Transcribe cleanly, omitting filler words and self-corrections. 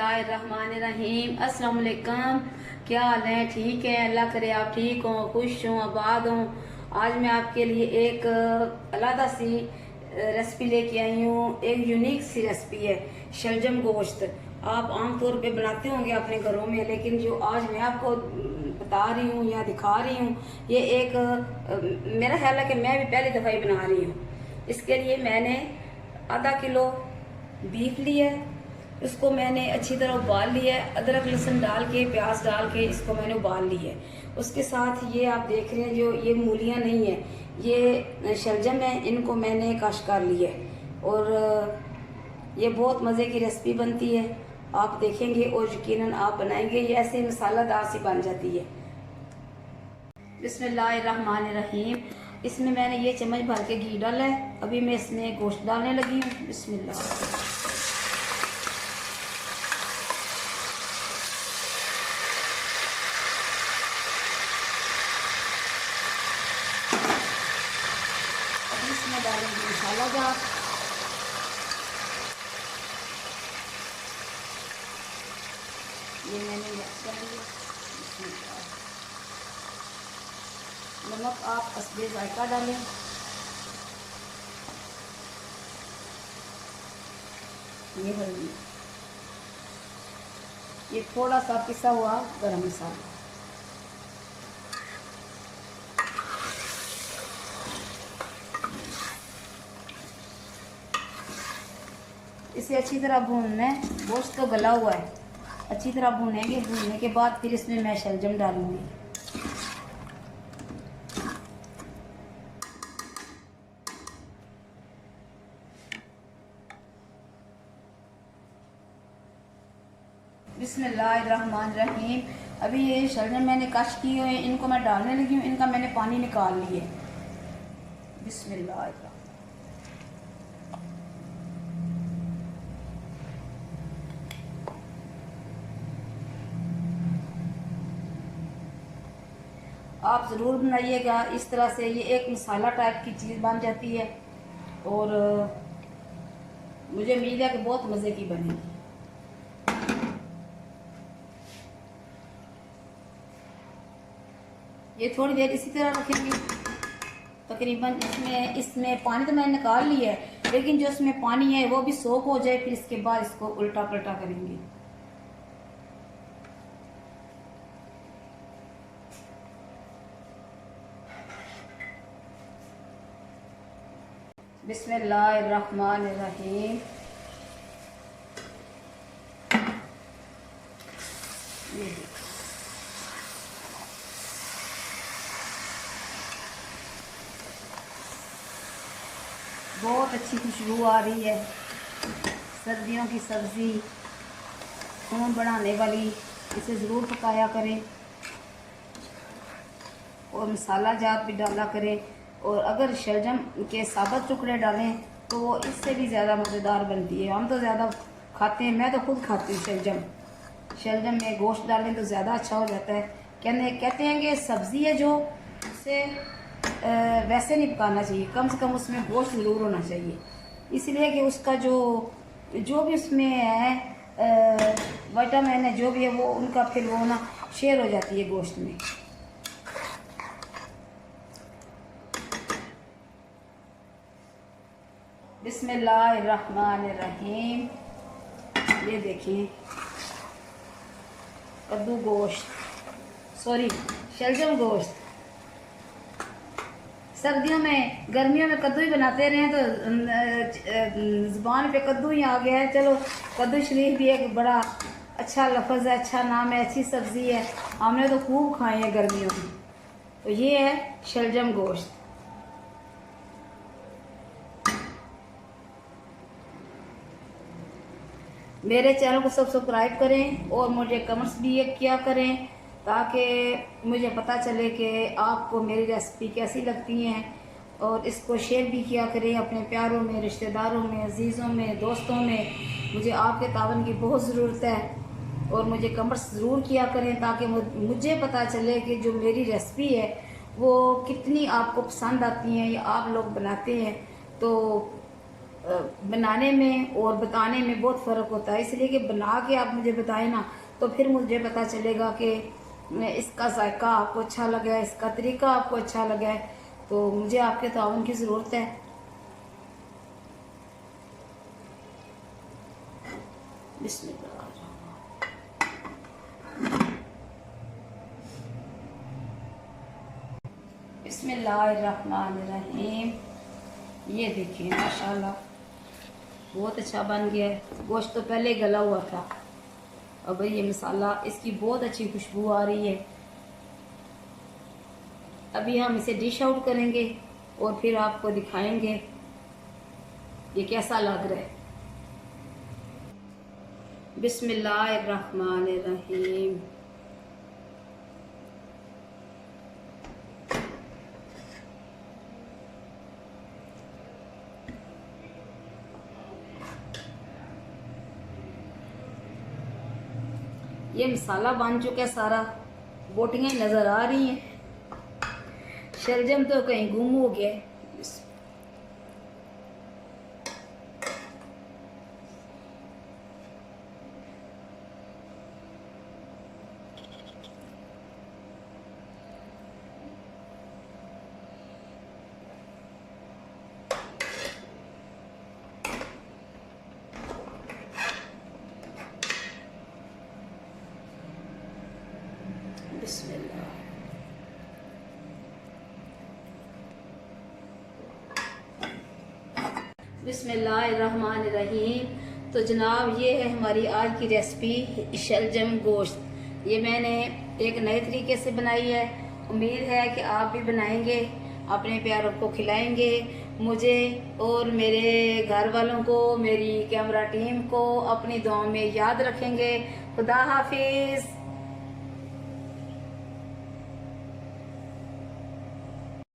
बिस्मिल्लाहिर्रहमानिर्रहीम। अस्सलाम वालेकुम। क्या हाल है? ठीक है, अल्लाह करे आप ठीक हों, खुश हों, आबाद हों। आज मैं आपके लिए एक अलग सी रेसिपी लेके आई हूँ। एक यूनिक सी रेसिपी है, शलजम गोश्त। आप आमतौर पे बनाते होंगे अपने घरों में, लेकिन जो आज मैं आपको बता रही हूँ या दिखा रही हूँ, ये एक मेरा ख्याल है कि मैं भी पहली दफ़ा ही बना रही हूँ। इसके लिए मैंने आधा किलो बीफ लिया है, इसको मैंने अच्छी तरह उबाल लिया है। अदरक लहसुन डाल के, प्याज डाल के इसको मैंने उबाल लिया है। उसके साथ ये आप देख रहे हैं, जो ये मूलियाँ नहीं है, ये शलजम है, इनको मैंने कश कर लिया है। और ये बहुत मज़े की रेसिपी बनती है, आप देखेंगे और यकीनन आप बनाएंगे। ये ऐसे मसालादार सी बन जाती है। बिस्मिल्लाहिर्रहमानिर्रहीम। इसमें मैंने ये चम्मच भर के घी डाला है। अभी मैं इसमें गोश्त डालने लगी हूँ। बिस्मिल्लाह। इसमें डालेंगे मसाला जार, ये मैंने मिक्स कर लिया। नमक आप हस्बे जायका डालें। ये हल्दी, ये थोड़ा सा पिसा हुआ गरम मसाला। इसे अच्छी तरह भूनना है। गोश्त तो गला हुआ है, अच्छी तरह भूनेंगे। भूनने के बाद फिर इसमें मैं शलजम डालूंगी। बिस्मिल्लाहिर्रहमानिर्रहीम। अभी ये शलजम मैंने कश किए हुए, इनको मैं डालने लगी हूँ। इनका मैंने पानी निकाल लिया। बिस्मिल्लाह। आप ज़रूर बनाइएगा इस तरह से। ये एक मसाला टाइप की चीज़ बन जाती है और मुझे उम्मीद है कि बहुत मज़े की बनेगी। ये थोड़ी देर इसी तरह रखेंगे तकरीबन। इसमें पानी तो मैंने निकाल लिया है, लेकिन जो इसमें पानी है वो भी सोख हो जाए। फिर इसके बाद इसको उल्टा पलटा करेंगे। बिस्मिल्लाहिर्रहमानिर्रहीम। ये देखो, बहुत अच्छी खुशबू आ रही है। सर्दियों की सब्ज़ी, खून बढ़ाने वाली, इसे ज़रूर पकाया करें और मसाला जात भी डाला करें। और अगर शलजम के साबुत टुकड़े डालें तो वो इससे भी ज़्यादा मज़ेदार बनती है। हम तो ज़्यादा खाते हैं, मैं तो खुद खाती हूँ शलजम में गोश्त डालें तो ज़्यादा अच्छा हो जाता है। कहते हैं कि सब्ज़ी है जो, उसे वैसे नहीं पकाना चाहिए, कम से कम उसमें गोश्त ज़रूर होना चाहिए। इसलिए कि उसका जो भी उसमें है विटामिन है, जो भी है, वो उनका फिर वो ना शेयर हो जाती है गोश्त में। बिस्मिल्लाहिर्रहमानिर्रहीम। ये देखिए, कद्दू गोश्त, सॉरी शलजम गोश्त। सर्दियों में, गर्मियों में कद्दू ही बनाते रहे तो ज़ुबान पे कद्दू ही आ गया है। चलो, कद्दू शरीफ भी एक बड़ा अच्छा लफ्ज़ है, अच्छा नाम है, अच्छी सब्ज़ी है। हमने तो खूब खाए हैं गर्मियों में। तो ये है शलजम गोश्त। मेरे चैनल को सब्सक्राइब करें और मुझे कमेंट्स भी किया करें, ताकि मुझे पता चले कि आपको मेरी रेसिपी कैसी लगती हैं। और इसको शेयर भी किया करें अपने प्यारों में, रिश्तेदारों में, अजीज़ों में, दोस्तों में। मुझे आपके तावन की बहुत ज़रूरत है और मुझे कमेंट्स ज़रूर किया करें, ताकि मुझे पता चले कि जो मेरी रेसिपी है वो कितनी आपको पसंद आती हैं या आप लोग बनाते हैं। तो बनाने में और बताने में बहुत फ़र्क होता है, इसलिए कि बना के आप मुझे बताएं ना, तो फिर मुझे पता चलेगा कि इसका जायका आपको अच्छा लगा है, इसका तरीका आपको अच्छा लगा है। तो मुझे आपके ताउन की ज़रूरत है। बिस्मिल्लाह। बिस्मिल्लाहिर्रहमानिर्रहीम। ये देखिए माशाल्लाह बहुत अच्छा बन गया है। गोश्त तो पहले गला हुआ था। अब ये मसाला, इसकी बहुत अच्छी खुशबू आ रही है। अभी हम इसे डिश आउट करेंगे और फिर आपको दिखाएंगे ये कैसा लग रहा है। बिस्मिल्लाहिर्रहमानिर्रहीम। ये मसाला बन चुका है सारा, बोटियाँ नज़र आ रही हैं। शलजम तो कहीं गुम हो गया है। बिस्मिल्लाह। बिस्मिल्लाहिर्रहमानिर्रहीम। तो जनाब ये है हमारी आज की रेसिपी शलजम गोश्त। ये मैंने एक नए तरीके से बनाई है। उम्मीद है कि आप भी बनाएंगे, अपने प्यारों को खिलाएंगे। मुझे और मेरे घर वालों को, मेरी कैमरा टीम को अपनी दुआओं में याद रखेंगे। खुदा हाफिज़।